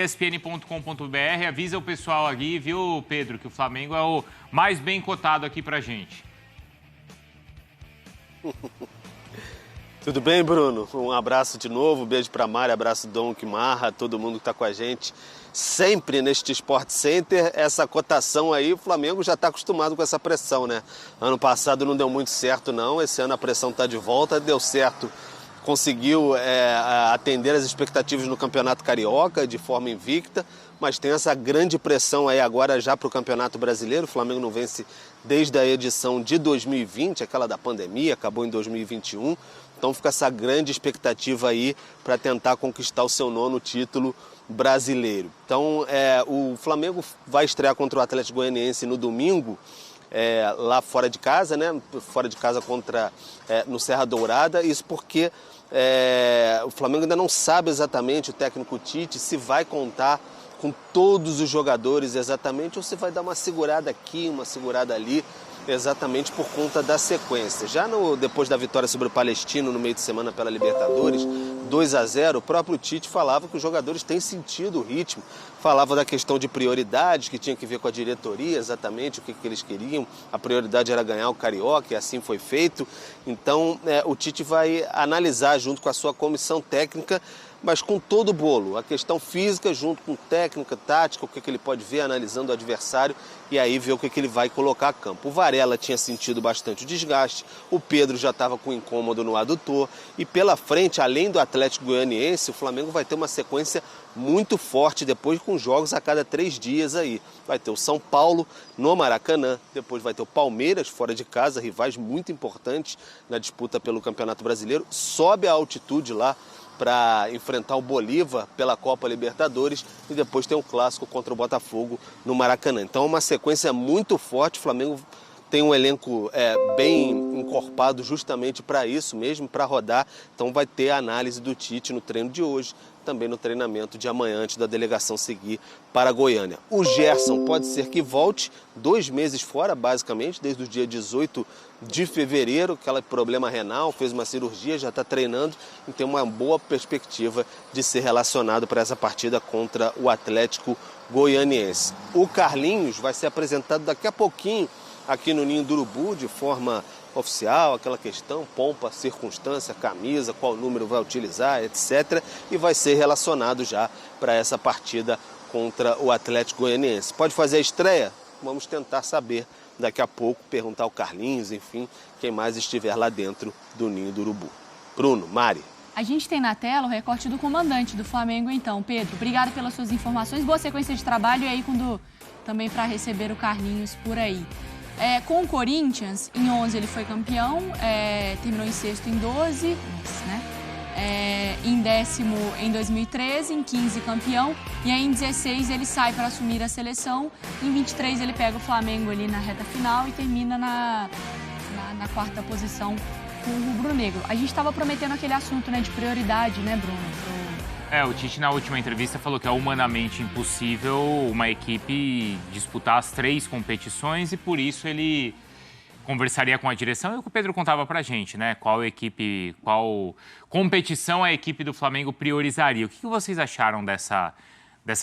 ESPN.com.br, avisa o pessoal aqui, viu, Pedro, que o Flamengo é o mais bem cotado aqui pra gente. Tudo bem, Bruno? Um abraço de novo, beijo pra Mari, abraço Dom Quimarra, todo mundo que tá com a gente sempre neste Sport Center. Essa cotação aí, o Flamengo já tá acostumado com essa pressão, né? Ano passado não deu muito certo não, esse ano a pressão tá de volta, deu certo. Conseguiu atender as expectativas no Campeonato Carioca de forma invicta, mas tem essa grande pressão aí agora já para o Campeonato Brasileiro. O Flamengo não vence desde a edição de 2020, aquela da pandemia, acabou em 2021. Então fica essa grande expectativa aí para tentar conquistar o seu 9º título brasileiro. Então o Flamengo vai estrear contra o Atlético Goianiense no domingo, lá fora de casa, né? Fora de casa no Serra Dourada. Isso porque o Flamengo ainda não sabe exatamente, o técnico Tite, se vai contar com todos os jogadores exatamente ou se vai dar uma segurada aqui, uma segurada ali, exatamente por conta da sequência. Já depois da vitória sobre o Palestino no meio de semana pela Libertadores, 2-0, o próprio Tite falava que os jogadores têm sentido o ritmo, falava da questão de prioridades, que tinha que ver com a diretoria, exatamente o que eles queriam. A prioridade era ganhar o Carioca e assim foi feito. Então o Tite vai analisar junto com a sua comissão técnica, mas com todo o bolo, a questão física junto com técnica, tática, o que ele pode ver analisando o adversário e aí ver o que ele vai colocar a campo. O Varela tinha sentido bastante o desgaste, o Pedro já estava com incômodo no adutor e pela frente, além do Atlético Goianiense, o Flamengo vai ter uma sequência muito forte depois com jogos a cada 3 dias aí. Vai ter o São Paulo no Maracanã, depois vai ter o Palmeiras fora de casa, rivais muito importantes na disputa pelo Campeonato Brasileiro, sobe a altitude lá para enfrentar o Bolívar pela Copa Libertadores e depois tem um clássico contra o Botafogo no Maracanã. Então é uma sequência muito forte, o Flamengo tem um elenco bem encorpado justamente para isso mesmo, para rodar. Então vai ter a análise do Tite no treino de hoje, também no treinamento de amanhã, antes da delegação seguir para Goiânia. O Gerson pode ser que volte 2 meses fora, basicamente, desde o dia 18 de fevereiro, aquele problema renal, fez uma cirurgia, já está treinando e tem uma boa perspectiva de ser relacionado para essa partida contra o Atlético Goianiense. O Carlinhos vai ser apresentado daqui a pouquinho aqui no Ninho do Urubu, de forma oficial, aquela questão, pompa, circunstância, camisa, qual número vai utilizar, etc. E vai ser relacionado já para essa partida contra o Atlético Goianiense. Pode fazer a estreia? Vamos tentar saber daqui a pouco, perguntar ao Carlinhos, enfim, quem mais estiver lá dentro do Ninho do Urubu. Bruno, Mari. A gente tem na tela o recorte do comandante do Flamengo, então. Pedro, obrigado pelas suas informações. Boa sequência de trabalho e aí também para receber o Carlinhos por aí. Com o Corinthians, em 11 ele foi campeão, terminou em 6º em 12, né? Em 10º em 2013, em 15 campeão, e aí em 16 ele sai para assumir a seleção, em 23 ele pega o Flamengo ali na reta final e termina na 4ª posição com o rubro-negro. A gente estava prometendo aquele assunto, né, de prioridade, né, Bruno? O Tite na última entrevista falou que é humanamente impossível uma equipe disputar as 3 competições e por isso ele conversaria com a direção e o que o Pedro contava pra gente, né? Qual competição a equipe do Flamengo priorizaria. O que vocês acharam dessa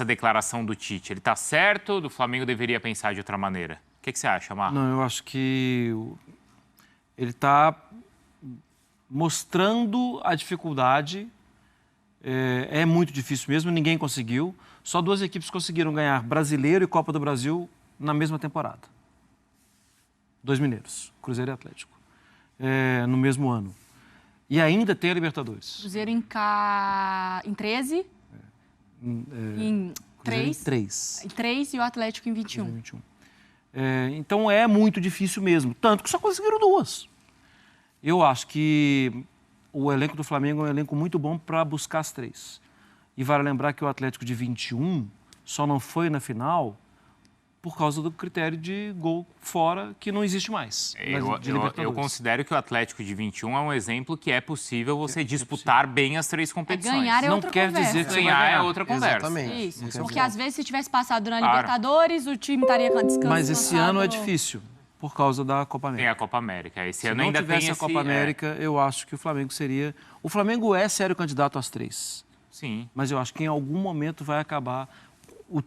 declaração do Tite? Ele tá certo? Do Flamengo deveria pensar de outra maneira? O que você acha, Marco? Não, eu acho que ele tá mostrando a dificuldade. É muito difícil mesmo, ninguém conseguiu. Só 2 equipes conseguiram ganhar Brasileiro e Copa do Brasil na mesma temporada. 2 mineiros, Cruzeiro e Atlético, no mesmo ano. E ainda tem a Libertadores. Cruzeiro em 13? Em 3? Em 3. Em 3 e o Atlético em 21. 21. Então é muito difícil mesmo, tanto que só conseguiram 2. Eu acho que o elenco do Flamengo é um elenco muito bom para buscar as 3. E vale lembrar que o Atlético de 21 só não foi na final por causa do critério de gol fora, que não existe mais. Eu considero que o Atlético de 21 é um exemplo que é possível você disputar bem as 3 competições. Ganhar é outra conversa. Não quer dizer que você vai ganhar ganhar. É outra conversa. Exatamente. Isso, porque às vezes se tivesse passado na Libertadores, o time estaria descansando. Mas esse ano é difícil. por causa da Copa América. Tem a Copa América. Esse ano Se ainda não tivesse tem a Copa América, eu acho que o Flamengo seria... O Flamengo é sério candidato às três. Sim. Mas eu acho que em algum momento vai acabar.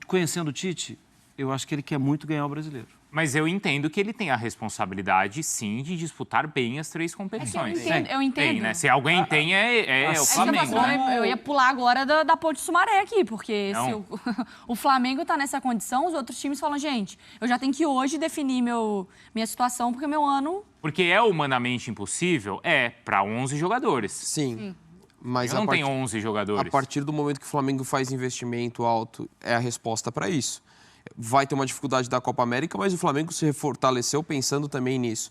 Conhecendo o Tite, eu acho que ele quer muito ganhar o Brasileiro. Mas eu entendo que ele tem a responsabilidade, sim, de disputar bem as 3 competições. Eu entendo. Tem, né? Se alguém tem, é o Flamengo. Eu ia pular agora da Ponte Sumaré aqui, porque se o Flamengo tá nessa condição, os outros times falam, gente, eu já tenho que hoje definir minha situação, porque meu ano... Porque é humanamente impossível? É, para 11 jogadores. Sim. Mas Eu não tenho 11 jogadores. A partir do momento que o Flamengo faz investimento alto, é a resposta para isso. Vai ter uma dificuldade da Copa América, mas o Flamengo se fortaleceu pensando também nisso.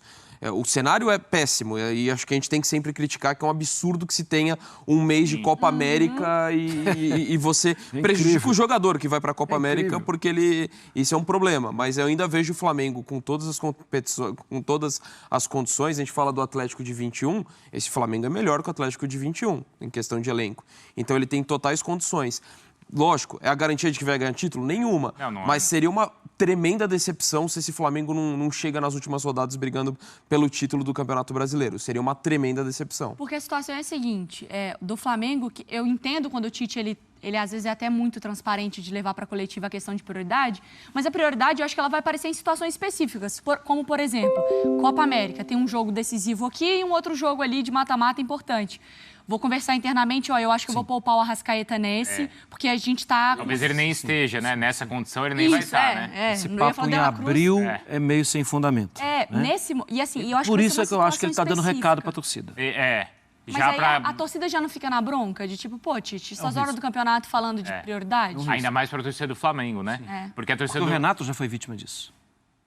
O cenário é péssimo e acho que a gente tem que sempre criticar que é um absurdo que se tenha um mês de Copa América e você prejudica o jogador que vai para a Copa América porque isso é um problema. Mas eu ainda vejo o Flamengo com todas as competições, com todas as condições. A gente fala do Atlético de 21, esse Flamengo é melhor que o Atlético de 21 em questão de elenco. Então ele tem totais condições. Lógico, é a garantia de que vai ganhar título? Nenhuma. Não mas seria uma tremenda decepção se esse Flamengo não chega nas últimas rodadas brigando pelo título do Campeonato Brasileiro. Seria uma tremenda decepção. Porque a situação é a seguinte, do Flamengo, que eu entendo quando o Tite, ele às vezes é até muito transparente de levar para a coletiva a questão de prioridade, mas a prioridade eu acho que ela vai aparecer em situações específicas, como, por exemplo, Copa América. Tem um jogo decisivo aqui e um outro jogo ali de mata-mata importante. Vou conversar internamente, eu acho que eu vou poupar o Arrascaeta nesse, porque a gente tá... Talvez ele nem esteja, né? Nessa condição ele nem vai estar, né? Esse papo em abril é meio sem fundamento. E assim, eu acho Por isso é que eu acho que ele está dando recado para a torcida. Mas aí a torcida já não fica na bronca de tipo, pô, Tite, essas horas do campeonato falando de prioridade? Ainda mais para a torcida do Flamengo, né? Porque a torcida o Renato já foi vítima disso.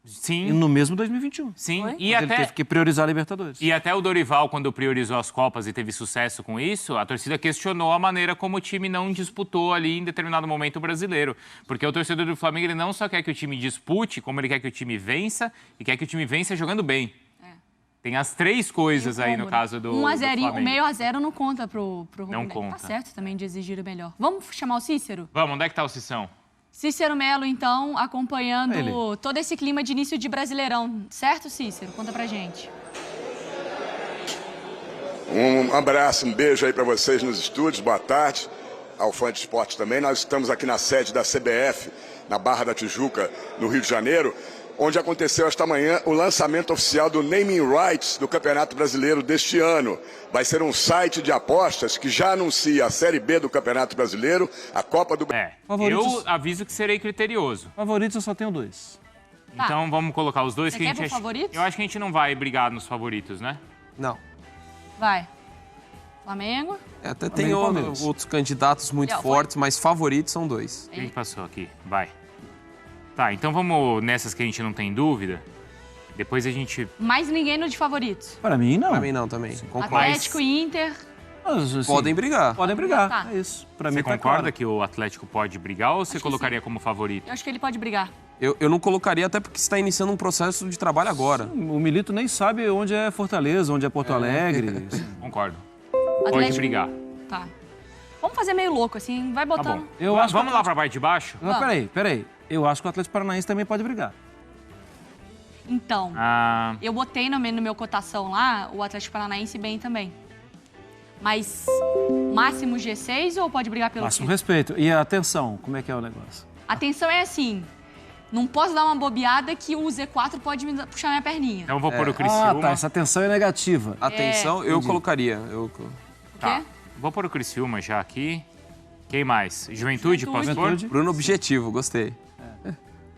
Sim. E no mesmo 2021. Sim. E até... ele teve que priorizar a Libertadores. E até o Dorival, quando priorizou as Copas e teve sucesso com isso, a torcida questionou a maneira como o time não disputou ali em determinado momento o Brasileiro. Porque o torcedor do Flamengo, ele não só quer que o time dispute, como ele quer que o time vença e quer que o time vença jogando bem. Tem as 3 coisas aí no caso do 1-0, do o meio a 0 não conta pro Não Rubinho. conta. Tá certo também de exigir o melhor. Vamos chamar o Cícero? Vamos, onde é que tá o Cissão? Cícero Melo, então, acompanhando todo esse clima de início de Brasileirão. Certo, Cícero? Conta pra gente. Um abraço, um beijo aí para vocês nos estúdios. Boa tarde ao Fã de Esporte também. Nós estamos aqui na sede da CBF, na Barra da Tijuca, no Rio de Janeiro, onde aconteceu esta manhã o lançamento oficial do Naming Rights do Campeonato Brasileiro deste ano. Vai ser um site de apostas que já anuncia a Série B do Campeonato Brasileiro, a Copa do Brasil. Eu aviso que serei criterioso. Favoritos eu só tenho 2. Então vamos colocar os 2 Você que a quer gente... por favoritos? Eu acho que a gente não vai brigar nos favoritos, né? Não. Vai. Flamengo. Até tem outros candidatos muito fortes, mas favoritos são 2. Quem passou aqui? Vai. Tá, então vamos nessas que a gente não tem dúvida. Depois a gente... Mais ninguém no de favoritos. Para mim, não. Para mim, não, também. Atlético e Inter. Mas, assim, podem brigar. Podem brigar, Tá. é isso. Pra mim Você tá concorda claro. que o Atlético pode brigar ou você que colocaria sim. como favorito? Eu acho que ele pode brigar. Eu não colocaria, até porque você está iniciando um processo de trabalho agora. O Milito nem sabe onde é Fortaleza, onde é Porto Alegre. Concordo. Atlético... Pode brigar. Tá. Vamos fazer meio louco, assim, vai Tá botando. bom. Eu acho Vamos lá pra parte de baixo? Não, peraí. Eu acho que o Atlético Paranaense também pode brigar. Então, eu botei no meu cotação lá o Atlético Paranaense bem também. Mas máximo G6 ou pode brigar pelo Máximo título? respeito. E atenção, como é que é o negócio? Atenção é assim, não posso dar uma bobeada que o Z4 pode me puxar minha perninha. Então eu vou pôr o Criciúma. tá, essa atenção é negativa. Atenção, eu colocaria. Tá. Vou pôr o Criciúma já aqui. Quem mais? Juventude, posso pôr? Bruno Objetivo, gostei.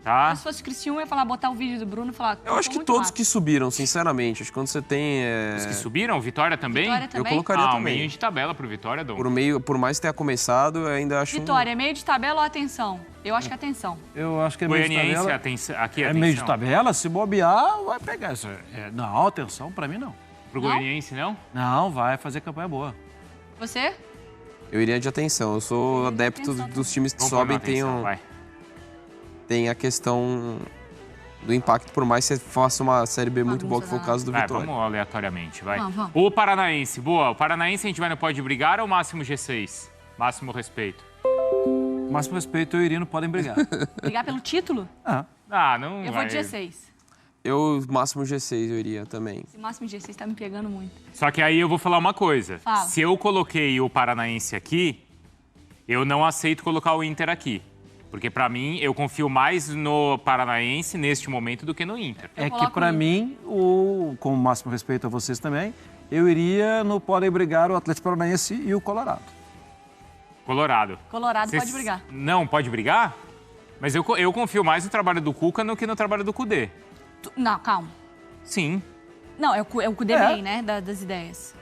Tá. Se fosse o Criciúma, eu ia falar, botar o vídeo do Bruno e falar... Eu acho que todos que subiram, sinceramente. Acho que quando você tem... Os que subiram, Vitória também? Vitória também? Eu colocaria também. Meio de tabela pro Vitória, Dom. Por mais tenha começado, eu ainda acho... Vitória, meio de tabela ou atenção? Eu acho que é atenção. Eu acho que é meio de Goianiense, tabela. aqui É atenção. meio de tabela, se bobear, vai pegar isso. Não, atenção, pra mim não. Pro Não? Goianiense, não? Não, vai fazer campanha boa. Você? Eu iria de atenção. Eu sou adepto dos times que Vamos pôr sobem na atenção, vai. tem a questão do impacto, por mais que você faça uma Série B muito boa, que foi o caso do Vai, Vitória. vamos aleatoriamente, vai. Vamos. O Paranaense, boa. O Paranaense a gente vai no Pode Brigar ou máximo G6? Máximo respeito. Máximo respeito, eu e Irino podem brigar. Brigar pelo título? Não Eu vai. vou de G6. Eu, máximo G6, eu iria também. Esse máximo de G6 tá me pegando muito. Só que aí eu vou falar uma coisa. Fala. Se eu coloquei o Paranaense aqui, Eu não aceito colocar o Inter aqui. Porque, pra mim, eu confio mais no Paranaense neste momento do que no Inter. É que, para mim, com o máximo respeito a vocês também, eu iria no podem brigar o Atlético Paranaense e o Colorado. Colorado. Colorado pode brigar. Não, pode brigar? Mas eu confio mais no trabalho do Cuca do que no trabalho do Cudê. Não, calma. Sim. Não, é o Cudê bem, né, das ideias.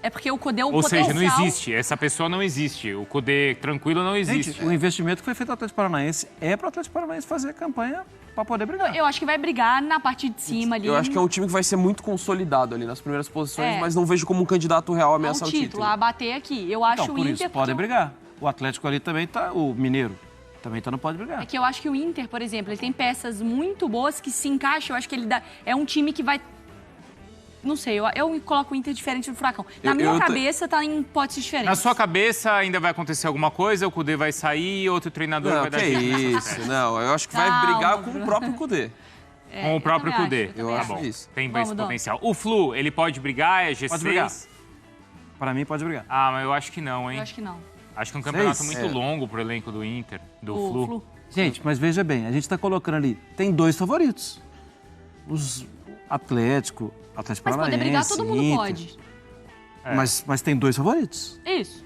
É porque o Cudê, o Ou potencial... seja, não existe. Essa pessoa não existe. O Cudê tranquilo não existe. Gente, o investimento que foi feito no Atlético Paranaense é para o Atlético Paranaense fazer a campanha para poder brigar. Eu acho que vai brigar na parte de cima ali. Eu acho que é um time que vai ser muito consolidado ali nas primeiras posições, É. mas não vejo como um candidato real a ao ameaçar o título. a bater aqui. Eu acho Então, o por Inter... isso, podem brigar. O Atlético ali também tá, o Mineiro, também tá no pode brigar. É que eu acho que o Inter, por exemplo, ele tem peças muito boas que se encaixam. Eu acho que ele é um time que vai... Não sei, eu coloco o Inter diferente do Furacão. Na minha cabeça tá em hipóteses diferentes. Na sua cabeça ainda vai acontecer alguma coisa, o Cudê vai sair, outro treinador Não, vai dar que jeito nessa isso. festa. Não, eu acho que vai Calma, brigar com Bruno. o próprio Cudê. Com o próprio também Cudê. acho, Eu também acho acho. isso. Tem Vamos, esse Dom. potencial. O Flu, ele pode brigar? É G6? Pode brigar. Para mim, pode brigar. Ah, mas eu acho que não, hein? Eu acho que não. Acho que é um campeonato Seis? muito longo pro elenco do Inter, do O Flu. Flu. Gente, mas veja bem, a gente está colocando ali, tem 2 favoritos. Os Atlético Mas Paranaense, poder brigar todo mundo Inter. pode. Mas tem 2 favoritos. Isso.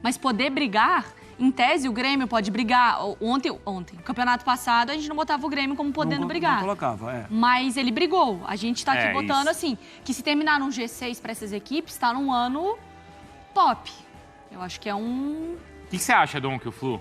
Mas poder brigar, em tese, o Grêmio pode brigar. Ontem, o campeonato passado, a gente não botava o Grêmio como podendo Não brigar. colocava, é. Mas ele brigou. A gente tá aqui É, botando isso. assim, que se terminar num G6 para essas equipes, tá num ano top. Eu acho que é um... O que você acha, Dom, que o Flu?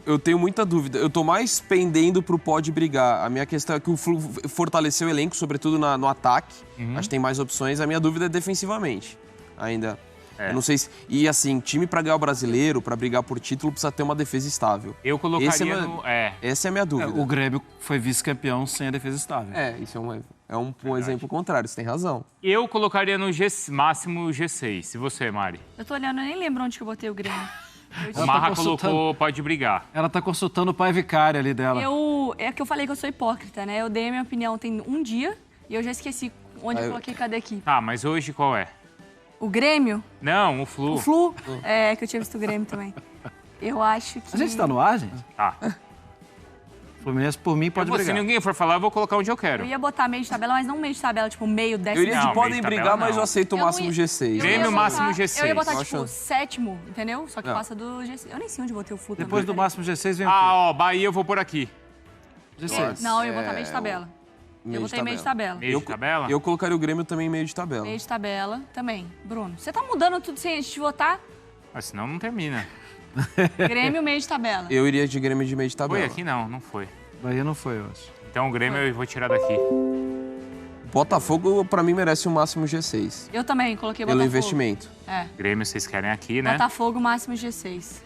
Eu tenho muita dúvida. Eu tô mais pendendo pro pode brigar. A minha questão é que o Flu fortaleceu o elenco, sobretudo no ataque. Acho que tem mais opções. A minha dúvida é defensivamente. Ainda. É. Eu não sei se... E assim, time pra ganhar o brasileiro, pra brigar por título, precisa ter uma defesa estável. Eu colocaria Esse é no... Essa é a minha dúvida. O Grêmio foi vice-campeão sem a defesa estável. Isso é um exemplo contrário, você tem razão. Eu colocaria no máximo G6. E você, Mari? Eu tô olhando, eu nem lembro onde que eu botei o Grêmio. O Marra colocou pode brigar. Ela tá consultando o pai vicário ali dela. É que eu falei que eu sou hipócrita, né? Eu dei a minha opinião tem um dia e eu já esqueci onde eu coloquei cada equipe. Tá, mas hoje qual é? O Grêmio, Não, o Flu. o Flu, é que eu tinha visto o Grêmio também. Eu acho que... A gente tá no ar, gente? Tá. Fluminense, por mim, pode Se brigar. ninguém for falar, eu vou colocar onde eu quero. Eu ia botar meio de tabela, mas não meio de tabela, tipo meio décimo. Eu iria Não, de podem meio de brigar, tabela, mas não. eu aceito o Eu não máximo ia- G6. Eu ia Grêmio, botar- máximo G6. Eu ia botar, Eu tipo, acho- sétimo, entendeu? Só que passa do G6. Eu nem sei onde eu botei o Flu Depois do também. máximo G6 vem o Ah, quê? ó, Bahia eu vou por aqui. G6. Não, eu ia botar meio de tabela. Eu botei meio de tabela. Meio de tabela? Eu colocaria o Grêmio também em meio de tabela. Meio de tabela também. Bruno, você tá mudando tudo sem a gente votar? Mas senão não termina. Grêmio, meio de tabela. Eu iria de Grêmio de meio de tabela. Foi aqui? Não foi. Bahia não foi, eu acho. Então o Grêmio eu vou tirar daqui. Botafogo, pra mim, merece o máximo G6. Eu também coloquei Pelo Botafogo. investimento. É. Grêmio vocês querem aqui, né? Botafogo, máximo G6.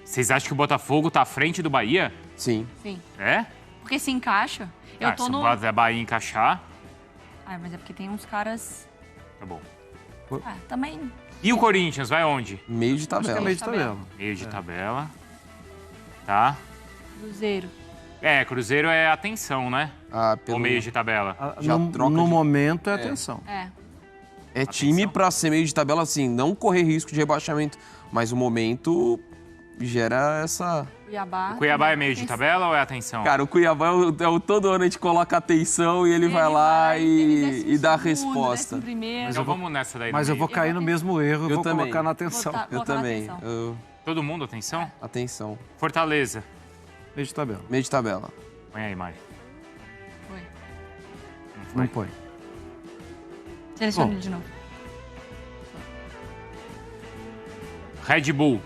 Vocês acham que o Botafogo tá à frente do Bahia? Sim. Sim. É? Porque se encaixa. Eu tô se no... o Bahia encaixar, Ai, mas é porque tem uns caras... tá bom. Ah, também... E o Corinthians, vai onde? Meio de Acho que é tabela. meio de tabela. Meio de tabela. Tá. Cruzeiro. Cruzeiro é atenção, né? Ou meio de tabela? Já No, troca no de- momento é atenção. É. É time pra ser meio de tabela, assim, não correr risco de rebaixamento. Mas o momento gera essa... Cuiabá. O Cuiabá é meio de tabela ou é atenção? Cara, o Cuiabá todo ano a gente coloca atenção e ele vai lá e dá a resposta. então vamos nessa daí. Mas no eu vou meio. cair no mesmo erro e Eu vou também. colocar na atenção. Botar- Eu colocar na também. atenção. Todo mundo, atenção? Atenção. Fortaleza. Meio de tabela. Meio de tabela. Põe aí, Mari. Foi. Não põe. Seleciona Bom. ele de novo. Red Bull.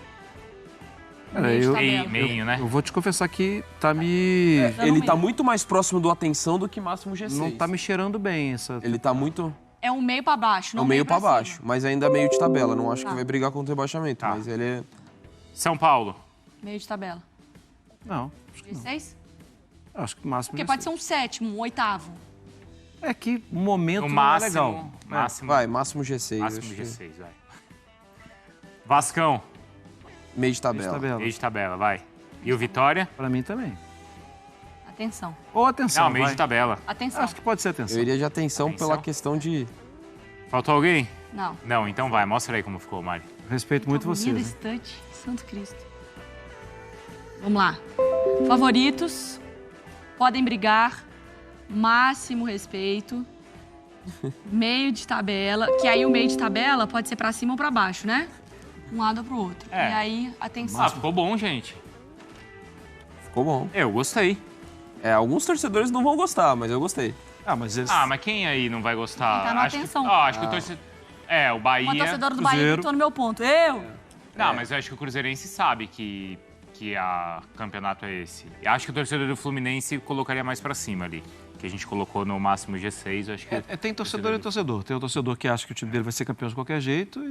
Cara, Meio de eu, tabela. Meio, né? eu vou te confessar que tá me... Eu Ele não tá meio. muito mais próximo do atenção do que máximo G6. Não tá me cheirando bem essa... Ele tá muito... É um meio pra baixo, É não um meio pra cima. baixo, mas ainda meio de tabela. Não acho Tá. que vai brigar contra o rebaixamento, Tá. mas ele é... São Paulo. Meio de tabela. Não, acho que não. G6? Acho que o máximo Porque G6. pode ser um sétimo, um oitavo. É que o momento No não máximo. é legal. Máximo. Vai, máximo G6. Máximo acho que- G6, vai. Vascão. Meio de Meio de tabela. tabela. Meio de tabela, vai. E o Vitória? Pra mim também. Atenção. Ou atenção, Não, meio vai. de tabela. Atenção. Acho que pode ser atenção. Eu iria de atenção, Atenção. pela questão de... Faltou alguém? Não. Não, então vai. Mostra aí como ficou, Mari. Respeito muito Bonito vocês. esse touch, Santo Cristo. Vamos lá. Favoritos, podem brigar, máximo respeito, meio de tabela, que aí o meio de tabela pode ser pra cima ou pra baixo, né? Um lado ou pro outro. É. E aí, atenção. Ah, ficou bom, gente. Ficou bom. Eu gostei. Alguns torcedores não vão gostar, mas eu gostei. Mas eles... Ah, mas quem aí não vai gostar? Quem tá no acho atenção. acho que o torcedor... o Bahia... Uma torcedora do Bahia Cruzeiro. gritou no meu ponto. Eu? Não, mas eu acho que o Cruzeirense sabe que a campeonato é esse. Eu acho que o torcedor do Fluminense colocaria mais pra cima ali. Que a gente colocou no máximo G6, eu acho que... Tem torcedor e torcedor. Tem o torcedor que acha que o time dele vai ser campeão de qualquer jeito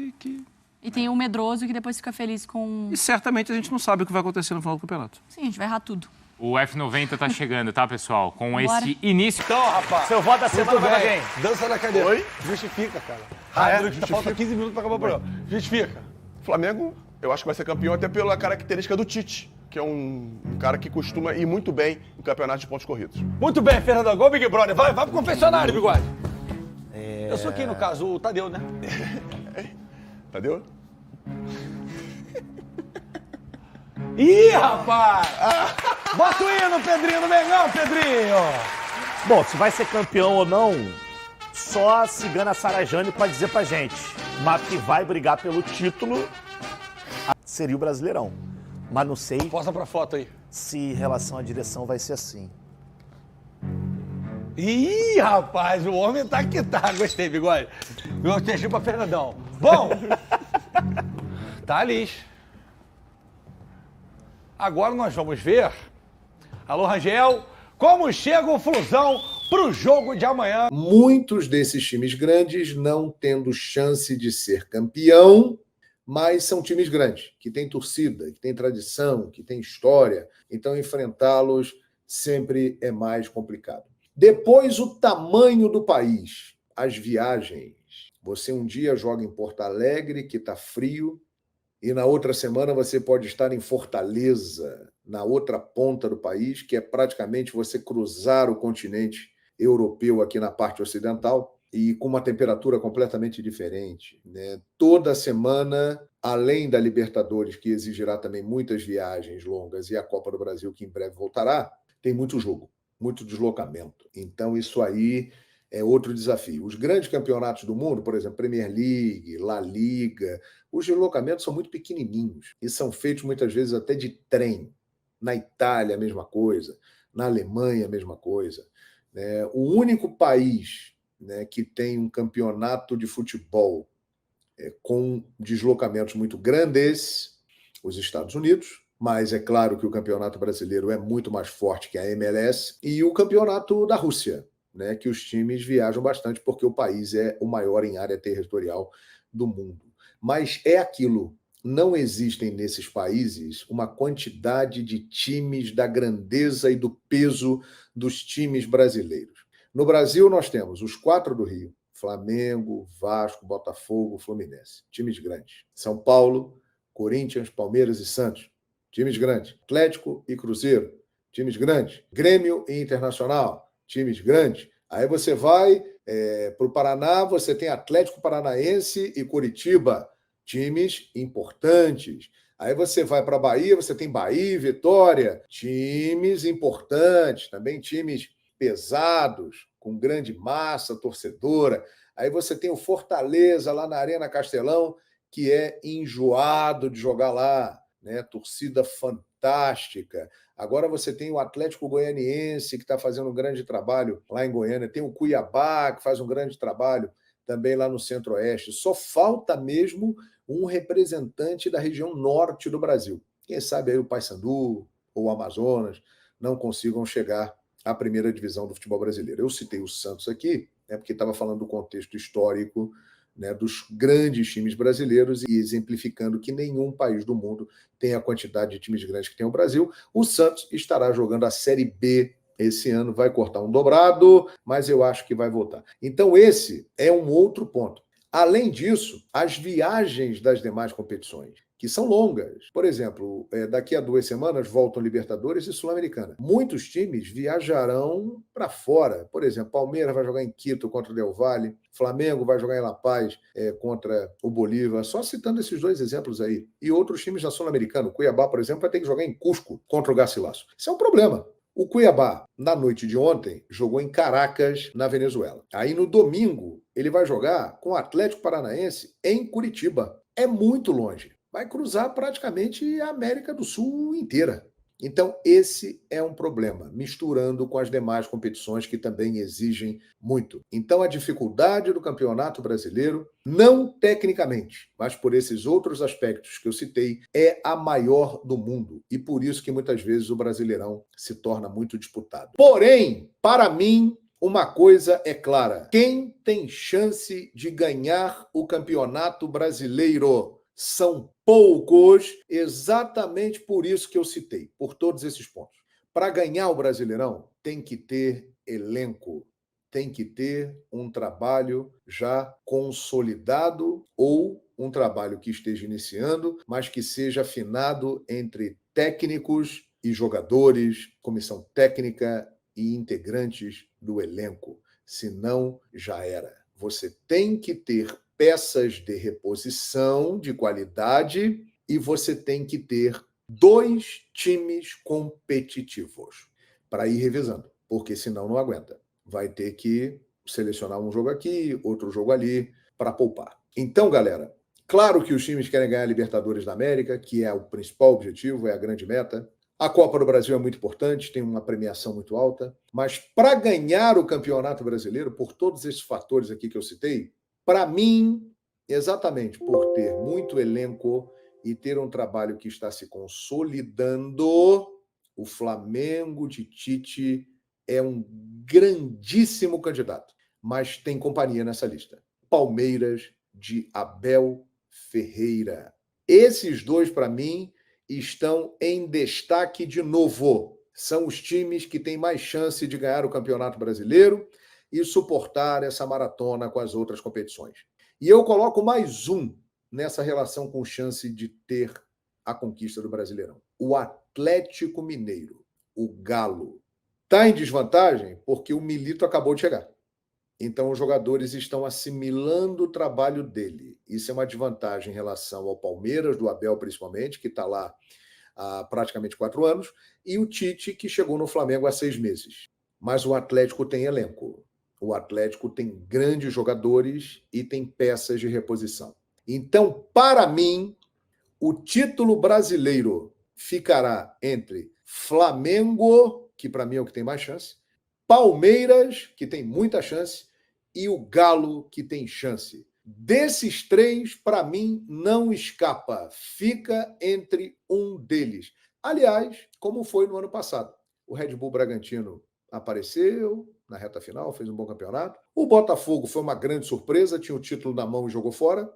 E tem o medroso que depois fica feliz com... E certamente a gente não sabe o que vai acontecer no final do campeonato. Sim, a gente vai errar tudo. O F90 tá chegando, tá, pessoal? Com Bora. esse início... Então, rapaz. Seu voto da semana vai pra quem? Dança na cadeira. Oi? Justifica, cara. Justifica. Falta 15 minutos pra acabar o programa. Justifica. Flamengo, eu acho que vai ser campeão até pela característica do Tite, que é um cara que costuma ir muito bem no campeonato de pontos corridos. Muito bem, Fernandão. Igual o Big Brother. Vai pro confessionário, Bigode. Eu sou quem, no caso? O Tadeu, né? Entendeu? Ih, rapaz! Bota o hino, Pedrinho, no Mengão, Pedrinho! Bom, se vai ser campeão ou não, só a cigana Sarajane pode dizer pra gente. Mas que vai brigar pelo título seria o Brasileirão. Mas não sei Posta pra foto aí. se em relação à direção vai ser assim. Ih, rapaz, o homem tá que tá. Gostei, Bigode. Meu texto pra Fernandão. Bom, tá lixo. Agora nós vamos ver, alô Rangel, como chega o Flusão pro jogo de amanhã. Muitos desses times grandes não tendo chance de ser campeão, mas são times grandes, que têm torcida, que têm tradição, que têm história. Então, enfrentá-los sempre é mais complicado. Depois, o tamanho do país, as viagens. Você um dia joga em Porto Alegre, que está frio, e na outra semana você pode estar em Fortaleza, na outra ponta do país, que é praticamente você cruzar o continente europeu aqui na parte ocidental, e com uma temperatura completamente diferente, né? Toda semana, além da Libertadores, que exigirá também muitas viagens longas, e a Copa do Brasil, que em breve voltará, tem muito jogo, muito deslocamento. Então, isso aí é outro desafio. Os grandes campeonatos do mundo, por exemplo, Premier League, La Liga, os deslocamentos são muito pequenininhos e são feitos muitas vezes até de trem. Na Itália, a mesma coisa. Na Alemanha, a mesma coisa. O único país, né, que tem um campeonato de futebol com deslocamentos muito grandes, os Estados Unidos, mas é claro que o campeonato brasileiro é muito mais forte que a MLS, e o campeonato da Rússia, né, que os times viajam bastante porque o país é o maior em área territorial do mundo. Mas é aquilo, não existem nesses países uma quantidade de times da grandeza e do peso dos times brasileiros. No Brasil nós temos os 4 do Rio, Flamengo, Vasco, Botafogo, Fluminense, times grandes. São Paulo, Corinthians, Palmeiras e Santos, times grandes. Atlético e Cruzeiro, times grandes. Grêmio e Internacional, times grandes. Aí você vai para o Paraná, você tem Atlético Paranaense e Curitiba, times importantes. Aí você vai para a Bahia, você tem Bahia e Vitória, times importantes, também times pesados, com grande massa torcedora. Aí você tem o Fortaleza lá na Arena Castelão, que é enjoado de jogar lá, né? Torcida fantástica. Agora você tem o Atlético Goianiense, que está fazendo um grande trabalho lá em Goiânia. Tem o Cuiabá, que faz um grande trabalho também lá no Centro-Oeste. Só falta mesmo um representante da região norte do Brasil. Quem sabe aí o Paysandu ou o Amazonas não consigam chegar à primeira divisão do futebol brasileiro. Eu citei o Santos aqui, né, porque estava falando do contexto histórico, né, dos grandes times brasileiros e exemplificando que nenhum país do mundo tem a quantidade de times grandes que tem o Brasil. O Santos estará jogando a Série B esse ano, vai cortar um dobrado, mas eu acho que vai voltar. Então esse é um outro ponto. Além disso, as viagens das demais competições, que são longas. Por exemplo, daqui a 2 semanas voltam Libertadores e Sul-Americana. Muitos times viajarão para fora. Por exemplo, Palmeiras vai jogar em Quito contra o Del Valle, Flamengo vai jogar em La Paz contra o Bolívar, só citando esses 2 exemplos aí. E outros times da Sul-Americana. O Cuiabá, por exemplo, vai ter que jogar em Cusco contra o Garcilaso. Isso é um problema. O Cuiabá, na noite de ontem, jogou em Caracas, na Venezuela. Aí no domingo, ele vai jogar com o Atlético Paranaense em Curitiba. É muito longe. Vai cruzar praticamente a América do Sul inteira. Então, esse é um problema, misturando com as demais competições que também exigem muito. Então, a dificuldade do Campeonato Brasileiro, não tecnicamente, mas por esses outros aspectos que eu citei, é a maior do mundo. E por isso que muitas vezes o Brasileirão se torna muito disputado. Porém, para mim, uma coisa é clara: quem tem chance de ganhar o Campeonato Brasileiro são poucos, exatamente por isso que eu citei, por todos esses pontos. Para ganhar o Brasileirão, tem que ter elenco, tem que ter um trabalho já consolidado ou um trabalho que esteja iniciando, mas que seja afinado entre técnicos e jogadores, comissão técnica e integrantes do elenco. Senão, já era. Você tem que ter peças de reposição de qualidade e você tem que ter 2 times competitivos para ir revezando, porque senão não aguenta. Vai ter que selecionar um jogo aqui, outro jogo ali, para poupar. Então, galera, claro que os times querem ganhar a Libertadores da América, que é o principal objetivo, é a grande meta. A Copa do Brasil é muito importante, tem uma premiação muito alta, mas para ganhar o Campeonato Brasileiro, por todos esses fatores aqui que eu citei, para mim, exatamente por ter muito elenco e ter um trabalho que está se consolidando, o Flamengo de Tite é um grandíssimo candidato, mas tem companhia nessa lista. Palmeiras de Abel Ferreira. Esses 2, para mim, estão em destaque de novo. São os times que têm mais chance de ganhar o Campeonato Brasileiro e suportar essa maratona com as outras competições. E eu coloco mais um nessa relação com chance de ter a conquista do Brasileirão. O Atlético Mineiro, o Galo. Está em desvantagem porque o Milito acabou de chegar. Então os jogadores estão assimilando o trabalho dele. Isso é uma desvantagem em relação ao Palmeiras, do Abel principalmente, que está lá há praticamente 4 anos, e o Tite, que chegou no Flamengo há 6 meses. Mas o Atlético tem elenco. O Atlético tem grandes jogadores e tem peças de reposição. Então, para mim, o título brasileiro ficará entre Flamengo, que para mim é o que tem mais chance, Palmeiras, que tem muita chance, e o Galo, que tem chance. Desses 3, para mim, não escapa. Fica entre um deles. Aliás, como foi no ano passado. O Red Bull Bragantino apareceu na reta final, fez um bom campeonato. O Botafogo foi uma grande surpresa, tinha o título na mão e jogou fora.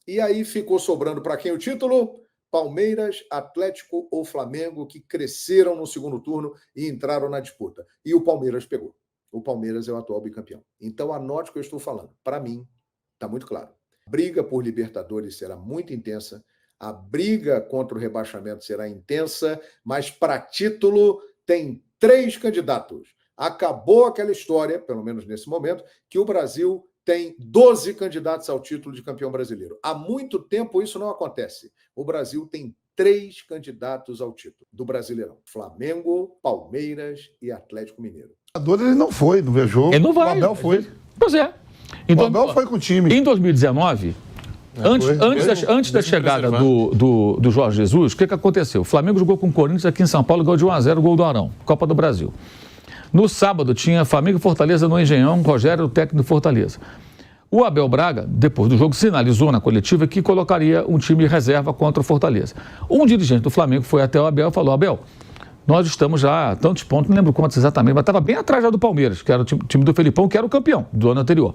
E aí ficou sobrando para quem o título? Palmeiras, Atlético ou Flamengo, que cresceram no segundo turno e entraram na disputa. E o Palmeiras pegou. O Palmeiras é o atual bicampeão. Então anote o que eu estou falando. Para mim, está muito claro. A briga por Libertadores será muito intensa, a briga contra o rebaixamento será intensa, mas para título tem 3 candidatos. Acabou aquela história, pelo menos nesse momento, que o Brasil tem 12 candidatos ao título de campeão brasileiro. Há muito tempo isso não acontece. O Brasil tem 3 candidatos ao título do Brasileirão. Flamengo, Palmeiras e Atlético Mineiro. Ele não foi, não viajou. Ele não vai. O Abel foi. Pois é. O Abel foi com o time. Em 2019, antes da chegada do Jorge Jesus, o que aconteceu? O Flamengo jogou com o Corinthians aqui em São Paulo, gol de 1-0, gol do Arão, Copa do Brasil. No sábado tinha Flamengo e Fortaleza no Engenhão, Rogério, o técnico do Fortaleza. O Abel Braga, depois do jogo, sinalizou na coletiva que colocaria um time reserva contra o Fortaleza. Um dirigente do Flamengo foi até o Abel e falou: Abel, nós estamos já a tantos pontos, não lembro quantos exatamente, mas estava bem atrás já do Palmeiras, que era o time do Felipão, que era o campeão do ano anterior.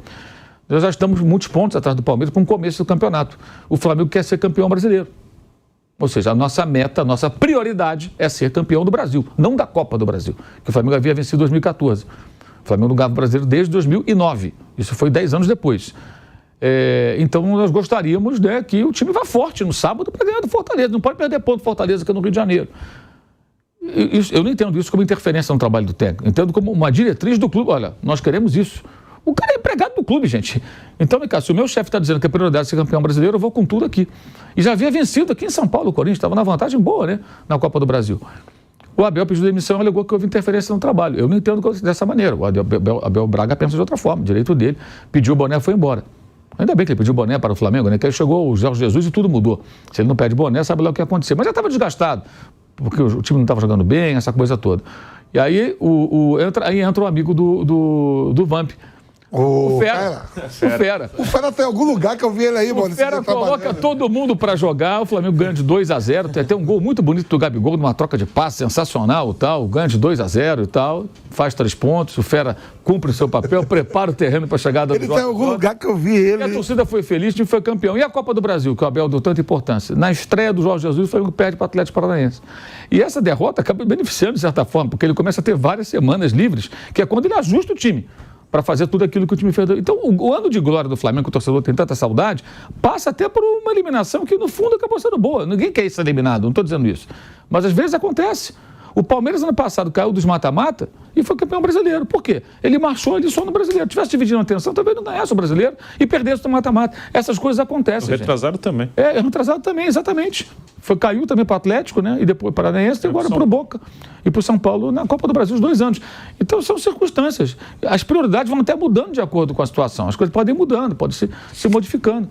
Nós já estamos muitos pontos atrás do Palmeiras com o começo do campeonato. O Flamengo quer ser campeão brasileiro. Ou seja, a nossa meta, a nossa prioridade é ser campeão do Brasil, não da Copa do Brasil, que o Flamengo havia vencido em 2014. O Flamengo não ganhava o brasileiro desde 2009. Isso foi 10 anos depois. Então, nós gostaríamos, né, que o time vá forte no sábado para ganhar do Fortaleza. Não pode perder ponto do Fortaleza, que é no Rio de Janeiro. Eu não entendo isso como interferência no trabalho do técnico. Eu entendo como uma diretriz do clube. Olha, nós queremos isso. O cara é empregado do clube, gente. Então, vem cá, se o meu chefe está dizendo que é prioridade ser campeão brasileiro, eu vou com tudo aqui. E já havia vencido aqui em São Paulo o Corinthians, estava na vantagem boa, né, na Copa do Brasil. O Abel pediu demissão e alegou que houve interferência no trabalho. Eu não entendo dessa maneira. O Abel Braga pensa de outra forma, direito dele. Pediu o boné e foi embora. Ainda bem que ele pediu boné para o Flamengo, né? Que aí chegou o Jorge Jesus e tudo mudou. Se ele não pede boné, sabe lá o que ia acontecer. Mas já estava desgastado, porque o time não estava jogando bem, essa coisa toda. E aí, entra o amigo do Vamp. O Fera. O Fera tem algum lugar que eu vi ele aí, mano. O Fera coloca todo mundo pra jogar, o Flamengo ganha de 2-0, tem até um gol muito bonito do Gabigol, numa troca de passe sensacional e tal, ganha de 2-0 e tal, faz 3 pontos, o Fera cumpre o seu papel, prepara o terreno pra chegada do Ele tem algum lugar que eu vi ele. E a torcida foi feliz, o time foi campeão. E a Copa do Brasil, que o Abel deu tanta importância? Na estreia do Jorge Jesus, o Flamengo perde para o Atlético Paranaense. E essa derrota acaba beneficiando, de certa forma, porque ele começa a ter várias semanas livres, que é quando ele ajusta o time para fazer tudo aquilo que o time fez. Então, o ano de glória do Flamengo, que o torcedor tem tanta saudade, passa até por uma eliminação que, no fundo, acabou sendo boa. Ninguém quer ser eliminado, não estou dizendo isso. Mas, às vezes, acontece. O Palmeiras, ano passado, caiu dos mata-mata e foi campeão brasileiro. Por quê? Ele marchou ali só no brasileiro. Se tivesse dividindo a atenção, talvez não ganhasse o brasileiro e perdesse no mata-mata. Essas coisas acontecem. O retrasado também. Retrasado também, exatamente. Caiu também para o Atlético, né? E depois para o Paranaense, e agora para o Boca. E para o São Paulo na Copa do Brasil, os 2 anos. Então, são circunstâncias. As prioridades vão até mudando de acordo com a situação. As coisas podem ir mudando, podem se modificando.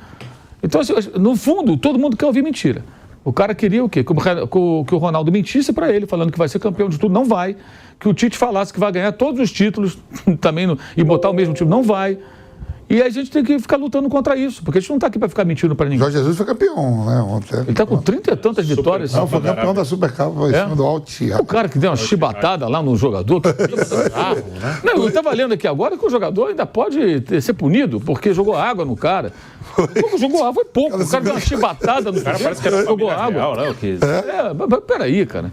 Então, assim, no fundo, todo mundo quer ouvir mentira. O cara queria o quê? Que o Ronaldo mentisse para ele, falando que vai ser campeão de tudo. Não vai. Que o Tite falasse que vai ganhar todos os títulos também e botar o mesmo time. Não vai. E a gente tem que ficar lutando contra isso, porque a gente não está aqui para ficar mentindo para ninguém. Jorge Jesus foi campeão, né, ontem. Ele está com 30 e tantas vitórias. Não, foi campeão da Supercopa, em cima do Al-Ittihad. O cara que deu uma chibatada lá no jogador. Não, eu estava lendo aqui agora que o jogador ainda pode ser punido, porque jogou água no cara. Jogou água, foi pouco. O cara deu uma chibatada no cara. Parece que era jogou água. Real, né? Mas peraí, cara.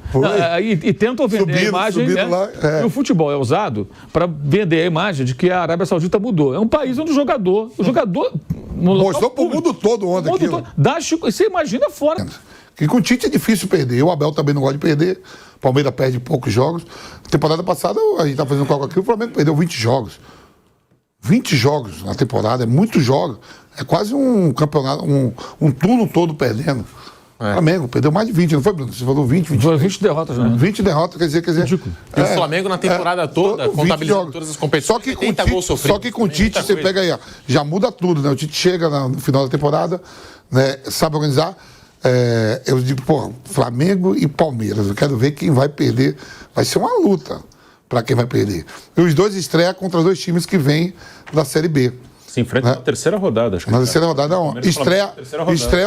E tentam vender a imagem. E o futebol é usado para vender a imagem de que a Arábia Saudita mudou. É um país onde o jogador mostrou pro mundo todo ontem aquilo. Você imagina fora. Que com o Tite é difícil perder. O Abel também não gosta de perder. O Palmeiras perde poucos jogos. Temporada passada, a gente tá fazendo cálculo aqui, o Flamengo perdeu 20 jogos. 20 jogos na temporada, é muitos jogos. É quase um campeonato, um turno todo perdendo. O Flamengo perdeu mais de 20, não foi, Bruno? Você falou 20 derrotas, né? 20 derrotas, quer dizer... Ridículo. E o Flamengo na temporada toda, contabilizando todas as competições, só que com o Tite, você pega aí, ó, já muda tudo, né? O Tite chega no final da temporada, né, sabe organizar. Eu digo, Flamengo e Palmeiras, eu quero ver quem vai perder. Vai ser uma luta para quem vai perder. E os dois estreiam contra 2 times que vêm da Série B. Se enfrenta na terceira rodada, acho que. Na terceira rodada, não. Estreia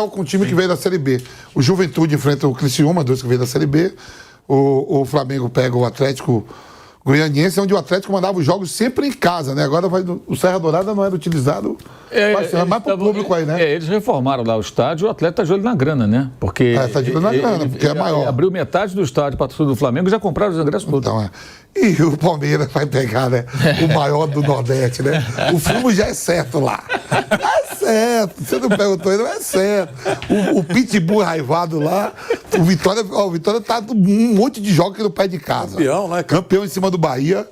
com o time que veio da Série B. O Juventude enfrenta o Criciúma, 2 que veio da Série B. O Flamengo pega o Atlético Goianiense, onde o Atlético mandava os jogos sempre em casa, né? Agora o Serra Dourada não era utilizado. Mais para o público aí, né? Eles reformaram lá o estádio, o Atleta está de olho na grana, né? Porque está de olho na grana, porque é maior. Abriu metade do estádio para torcida do Flamengo e já compraram os ingressos todos. Então, E o Palmeiras vai pegar, né? O maior do Nordeste, né? O fumo já é certo lá. É certo. Você não perguntou ainda, mas é certo. O Pitbull raivado lá. O Vitória tá um monte de jogos que não perde de casa. Campeão, né? Campeão em cima do Bahia.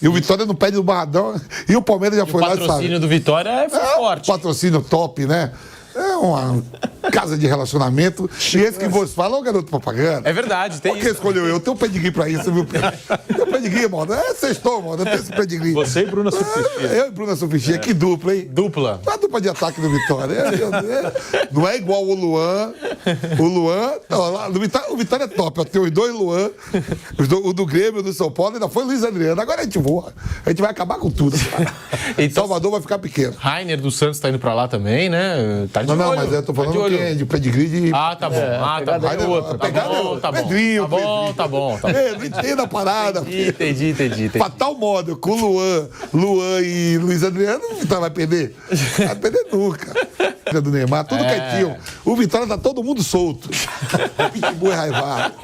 E o Vitória não pede do Barradão. E o Palmeiras já foi lá, sabe? O patrocínio do Vitória é forte. Patrocínio top, né? É uma casa de relacionamento. E esse que você fala, garoto propaganda. É verdade, tem isso. Por que escolheu eu? Tem um pedigree pra isso, viu? Tem um pedigree, mano. Sextou, mano. Tem esse pedigree. Você e Bruna Sufichia. Eu e Bruna Sufichia. Que dupla, hein? Dupla. A dupla de ataque do Vitória. Não é igual o Luan. O Luan... O Vitória é top. Tem os 2 Luan. O do Grêmio, do São Paulo. Ainda foi o Luiz Adriano. Agora a gente voa. A gente vai acabar com tudo. Então, Salvador vai ficar pequeno. Rainer do Santos tá indo pra lá também, né? Tá de não, olho. Mas eu tô falando que é de pedigree de... Tá bom. Tá bom. Tá bom. Tá bom. Não entendo a parada. Entendi. Pra tal modo, com Luan e Luiz Adriano, o Vitória vai perder. Vai perder nunca. Do Neymar, tudo quietinho. O Vitória tá todo mundo solto. O Pitbull é raivado.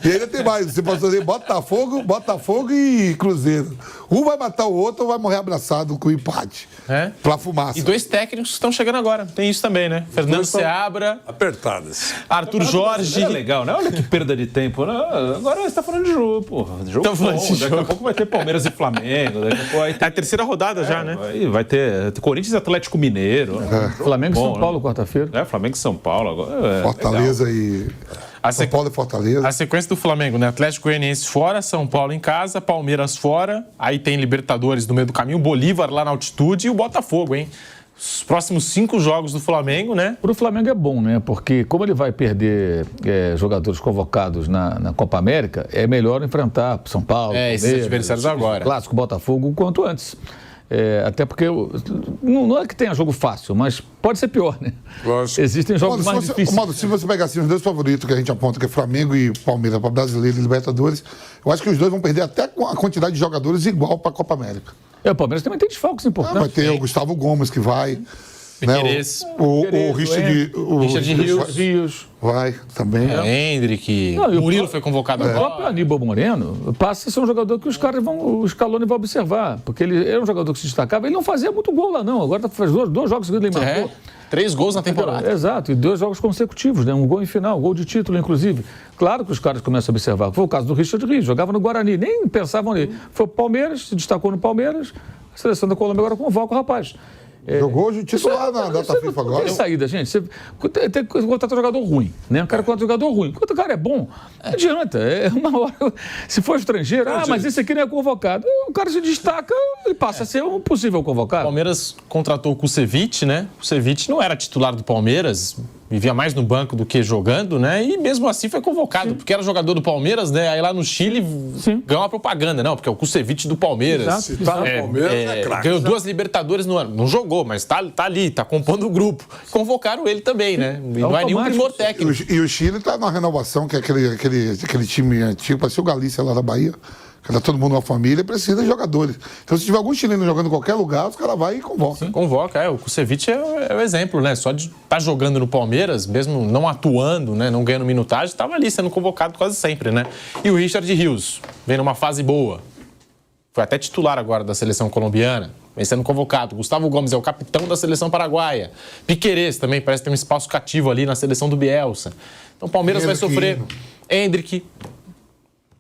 E ainda tem mais, você pode fazer Botafogo e Cruzeiro. Um vai matar o outro ou vai morrer abraçado com o empate. Pra fumaça. E 2 técnicos estão chegando agora. Tem isso também, né? Fernando Seabra. Apertadas. Arthur Jorge. É legal, né? Olha que perda de tempo. Né? Agora você tá falando de jogo, porra. Jogo bom. Daqui a pouco vai ter Palmeiras e Flamengo. Daqui a pouco vai ter... É a terceira rodada já, né? Vai ter Corinthians e Atlético Mineiro. Flamengo e São Bom, Paulo, quarta-feira. Flamengo e São Paulo agora. Fortaleza legal. e... São Paulo e Fortaleza. A sequência do Flamengo, né? Atlético Goianiense fora, São Paulo em casa, Palmeiras fora. Aí tem Libertadores no meio do caminho, Bolívar lá na altitude e o Botafogo, hein? Os próximos 5 jogos do Flamengo, né? Para o Flamengo é bom, né? Porque como ele vai perder jogadores convocados na Copa América, é melhor enfrentar São Paulo, esses adversários agora. Clássico, Botafogo, o quanto antes. Até porque não é que tenha jogo fácil, mas pode ser pior, né? Lógico. Existem jogos mais difíceis. Se você pegar assim, os 2 favoritos que a gente aponta, que é Flamengo e Palmeiras, para Brasileiro e Libertadores, eu acho que os 2 vão perder até com a quantidade de jogadores igual para a Copa América. O Palmeiras também tem desfalques importantes. Vai ter o Gustavo Gomes que vai. O Richard Rios. Vai também. Hendrick. O Murilo foi convocado agora. O próprio Aníbal Moreno passa a ser um jogador que o Scaloni vai observar. Porque ele era um jogador que se destacava. Ele não fazia muito gol lá, não. Agora faz 2 jogos seguidos ele marcou. 3 gols na temporada. Exato, e 2 jogos consecutivos, né? Um gol em final, gol de título, inclusive. Claro que os caras começam a observar. Foi o caso do Richard Rios, jogava no Guarani, nem pensavam nele. Foi o Palmeiras, se destacou no Palmeiras, a seleção da Colômbia agora convoca o rapaz. Jogou hoje titular na data FIFA agora. Não tem saída, gente. Você tem que contratar um jogador ruim, né? O cara contrata um jogador ruim. Quando o cara é bom, não adianta. É uma hora. Se for estrangeiro, mas esse aqui não é convocado. O cara se destaca, ele passa a ser um possível convocado. O Palmeiras contratou o Kusevich, né? O Kusevich não era titular do Palmeiras, vivia mais no banco do que jogando, né? E mesmo assim foi convocado, porque era jogador do Palmeiras, né? Aí lá no Chile ganhou uma propaganda, não, porque é o Kusevich do Palmeiras. Se tá no Palmeiras, é craque. Ganhou 2 Libertadores no ano. Não jogou, mas tá ali, tá compondo o grupo. Convocaram ele também, né? E não é nenhum primor técnico. E o Chile tá na renovação, que é aquele time antigo, parecia o Galícia lá da Bahia. Cada todo mundo uma família, precisa de jogadores. Então, se tiver algum chileno jogando em qualquer lugar, os caras vão e convocam. Convoca, o Kusevich é o exemplo, né? Só de estar jogando no Palmeiras, mesmo não atuando, né? Não ganhando minutagem, estava ali sendo convocado quase sempre, né? E o Richard Rios vem numa fase boa. Foi até titular agora da seleção colombiana, vem sendo convocado. Gustavo Gomes é o capitão da seleção paraguaia. Piquerez também parece ter um espaço cativo ali na seleção do Bielsa. Então o Palmeiras vai sofrer. Hendrick.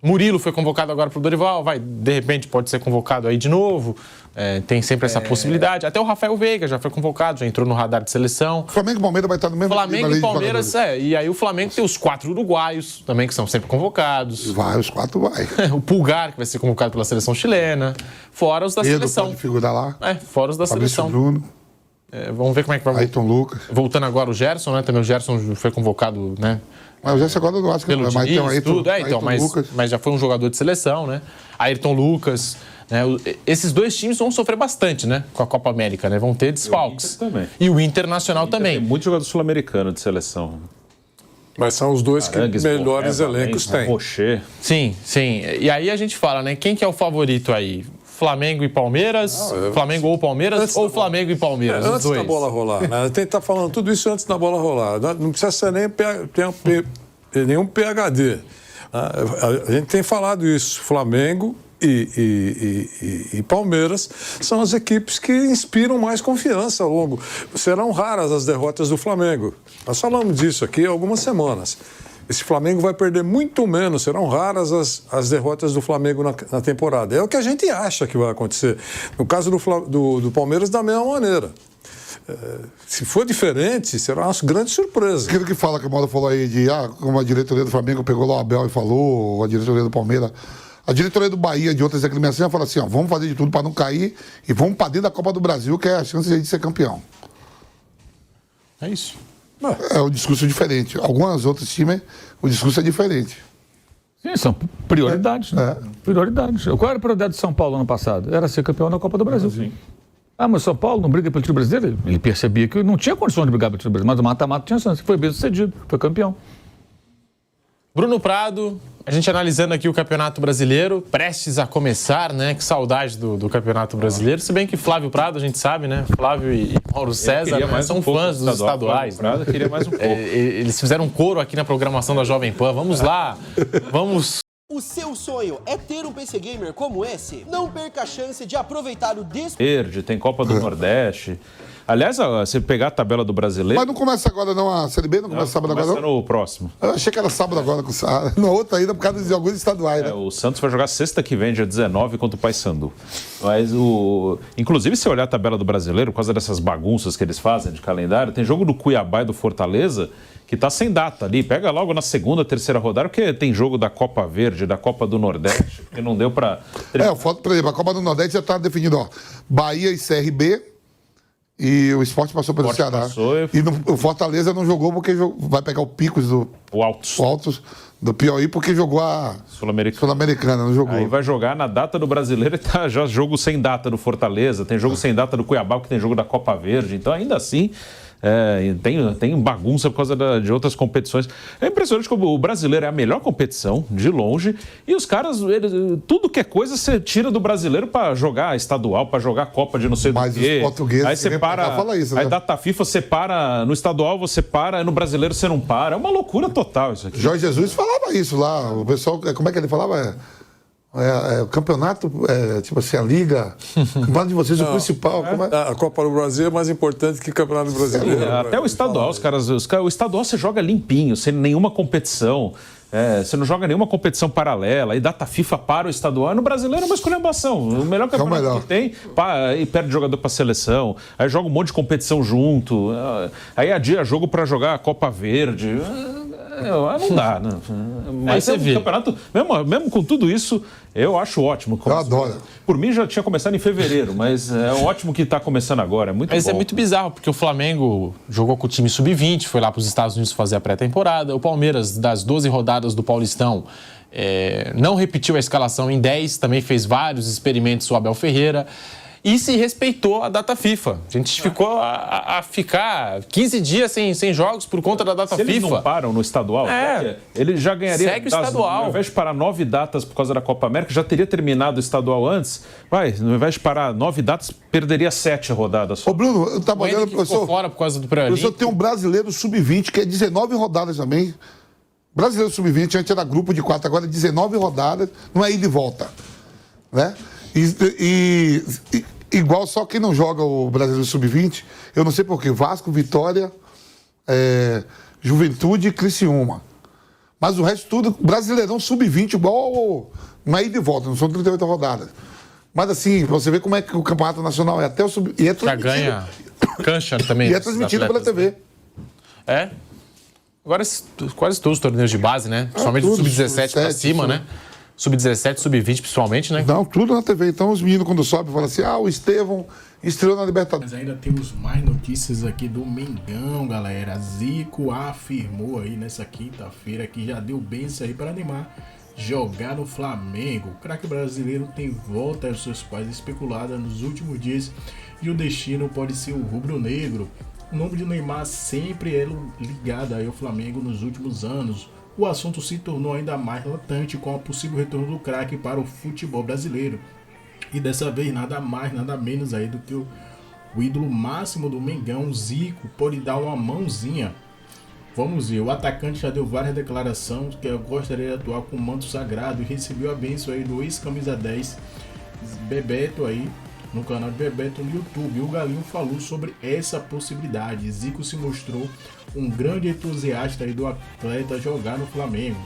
Murilo foi convocado agora para o Dorival, de repente pode ser convocado aí de novo, tem sempre essa possibilidade. Até o Rafael Veiga já foi convocado, já entrou no radar de seleção. Flamengo e Palmeiras vai estar no mesmo Flamengo e Palmeiras, e aí o Flamengo tem os 4 uruguaios também, que são sempre convocados. Os 4 vai. O Pulgar, que vai ser convocado pela seleção chilena, fora os da seleção. Pode figurar lá. Fora os da seleção. Bruno. Vamos ver como é que vai... Ayrton Lucas. Voltando agora o Gerson, né? Também o Gerson foi convocado, né? Mas o Gerson agora eu não acho que pelo vai. Mas já foi um jogador de seleção, né? Ayrton Lucas. Né? Esses 2 times vão sofrer bastante, né? Com a Copa América, né? Vão ter desfalques. E o Internacional também. Tem muito jogador sul-americano de seleção. Mas são os 2 que melhores elencos têm. Rocher. Sim. E aí a gente fala, né? Quem que é o favorito aí? Flamengo e Palmeiras? Flamengo ou Palmeiras? Ou Flamengo e Palmeiras? Antes da bola rolar. Né? Tem que estar falando tudo isso antes da bola rolar. Não precisa ser nenhum PhD. A gente tem falado isso. Flamengo e Palmeiras são as equipes que inspiram mais confiança ao longo. Serão raras as derrotas do Flamengo. Nós falamos disso aqui há algumas semanas. Esse Flamengo vai perder muito menos, serão raras as derrotas do Flamengo na temporada. É o que a gente acha que vai acontecer. No caso do Palmeiras, da mesma maneira. Se for diferente, será uma grande surpresa. Aquilo que fala, que o Mauro falou aí, como a diretoria do Flamengo pegou lá o Abel e falou, a diretoria do Palmeiras, a diretoria do Bahia, de outras agremiações, fala assim, vamos fazer de tudo para não cair e vamos para dentro da Copa do Brasil, que é a chance de ser campeão. É isso. É um discurso diferente. Alguns outros times, o discurso é diferente. Sim, são prioridades, né? Prioridades. Qual era a prioridade de São Paulo ano passado? Era ser campeão da Copa do Brasil. Sim. Mas São Paulo não briga pelo título brasileiro? Ele percebia que não tinha condições de brigar pelo título brasileiro, mas o mata-mata tinha chance. Foi bem sucedido, foi campeão. Bruno Prado, a gente analisando aqui o Campeonato Brasileiro, prestes a começar, né? Que saudade do Campeonato Brasileiro. Se bem que Flávio Prado, a gente sabe, né? Flávio e Mauro César, né, são fãs dos estaduais. Prado queria mais um pouco. Eles fizeram um coro aqui na programação da Jovem Pan. Vamos lá, vamos... O seu sonho é ter um PC Gamer como esse? Não perca a chance de aproveitar o Verde, tem Copa do Nordeste. Aliás, se pegar a tabela do Brasileiro... Mas não começa agora não, a Série B não começa sábado agora não? Começa no próximo. Eu achei que era sábado agora, no outro ainda, por causa de alguns estaduais, né? O Santos vai jogar sexta que vem, dia 19, contra o Paysandu. Mas inclusive, se olhar a tabela do Brasileiro, por causa dessas bagunças que eles fazem de calendário, tem jogo do Cuiabá e do Fortaleza que tá sem data ali. Pega logo na segunda, terceira rodada, porque tem jogo da Copa Verde, da Copa do Nordeste, que não deu pra... Por exemplo, a Copa do Nordeste já tá definido, ó. Bahia e CRB, e o Sport passou pelo Ceará. E o Fortaleza não jogou porque vai pegar o Picos do... O Altos do Piauí, porque jogou a Sul-Americana, não jogou. Aí vai jogar na data do Brasileiro e tá já jogo sem data do Fortaleza, tem jogo sem data do Cuiabá, porque tem jogo da Copa Verde. Então, ainda assim... tem bagunça por causa de outras competições. É impressionante como o brasileiro é a melhor competição, de longe, e os caras, tudo que é coisa, você tira do brasileiro para jogar estadual, para jogar Copa de não sei do quê. Mas os portugueses... Aí você para, fala isso, né? Aí data FIFA você para, no estadual você para, no brasileiro você não para. É uma loucura total isso aqui. Jorge Jesus falava isso lá, o pessoal, como é que ele falava? O campeonato, tipo assim, a liga, o campeonato de vocês, o principal. A Copa do Brasil é mais importante que o Campeonato Brasileiro. Até o estadual, o estadual você joga limpinho, sem nenhuma competição. Você não joga nenhuma competição paralela, aí data FIFA para o estadual. No brasileiro é uma esculhambação. O melhor campeonato que tem, e perde jogador para seleção, aí joga um monte de competição junto, aí adia jogo para jogar a Copa Verde. Não dá, né? Mas é um campeonato, mesmo com tudo isso, eu acho ótimo. Eu adoro. Por mim já tinha começado em fevereiro, mas é ótimo que está começando agora, é muito bom. Mas é muito bizarro, porque o Flamengo jogou com o time sub-20, foi lá para os Estados Unidos fazer a pré-temporada. O Palmeiras, das 12 rodadas do Paulistão, não repetiu a escalação em 10, também fez vários experimentos o Abel Ferreira. E se respeitou a data FIFA. A gente ficou a ficar 15 dias sem jogos por conta da data FIFA. Se eles não param no estadual, ele já ganharia... Segue o estadual. Ao invés de parar 9 datas por causa da Copa América, já teria terminado o estadual antes. Ao invés de parar 9 datas, perderia 7 rodadas só. Ô, Bruno, eu estava olhando... Ficou fora por causa do pré-olímpico. Professor, tem um brasileiro sub-20, que é 19 rodadas também. Brasileiro sub-20, antes era grupo de 4, agora é 19 rodadas, não é ida e volta. Né? Igual só quem não joga o Brasileiro Sub-20, eu não sei porquê, Vasco, Vitória, Juventude e Criciúma. Mas o resto tudo, Brasileirão Sub-20, igual uma ida e volta, não são 38 rodadas. Mas assim, você vê como é que o Campeonato Nacional é até o Sub... E é já ganha cancha também. E é transmitido pela TV. Agora quase todos os torneios de base, né? Principalmente o Sub-17 pra cima, né? Sub-17, Sub-20 principalmente, né? Não, tudo na TV. Então os meninos quando sobem falam assim, o Estevão estreou na Libertadores. Mas ainda temos mais notícias aqui do Mengão, galera. Zico afirmou aí nessa quinta-feira que já deu benção aí para Neymar jogar no Flamengo. O craque brasileiro tem volta aos seus pais especulada nos últimos dias e o destino pode ser o rubro-negro. O nome de Neymar sempre é ligado aí ao Flamengo nos últimos anos. O assunto se tornou ainda mais latente com o possível retorno do craque para o futebol brasileiro. E dessa vez nada mais, nada menos aí do que o ídolo máximo do Mengão, Zico, pode dar uma mãozinha. Vamos ver, o atacante já deu várias declarações que eu gostaria de atuar com o manto sagrado e recebeu a bênção aí do ex-camisa 10, Bebeto aí, no canal de Bebeto no YouTube. O Galinho falou sobre essa possibilidade. Zico se mostrou um grande entusiasta aí do atleta jogar no Flamengo.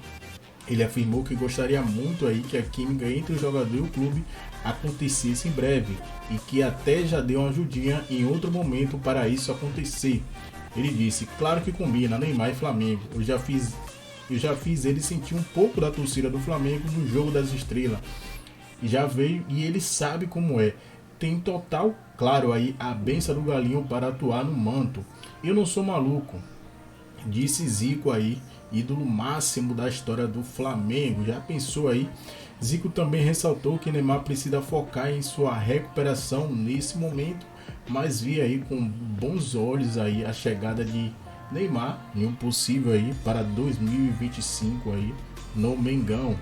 Ele afirmou que gostaria muito aí que a química entre o jogador e o clube acontecesse em breve e que até já deu uma ajudinha em outro momento para isso acontecer. Ele disse, claro que combina Neymar e Flamengo. Eu já fiz ele sentir um pouco da torcida do Flamengo no Jogo das Estrelas. Já veio e ele sabe como é. Tem total, claro, aí a benção do Galinho para atuar no manto. Eu não sou maluco, disse Zico aí, ídolo máximo da história do Flamengo. Já pensou aí? Zico também ressaltou que Neymar precisa focar em sua recuperação nesse momento, mas via aí com bons olhos aí a chegada de Neymar em um possível aí para 2025 aí no Mengão.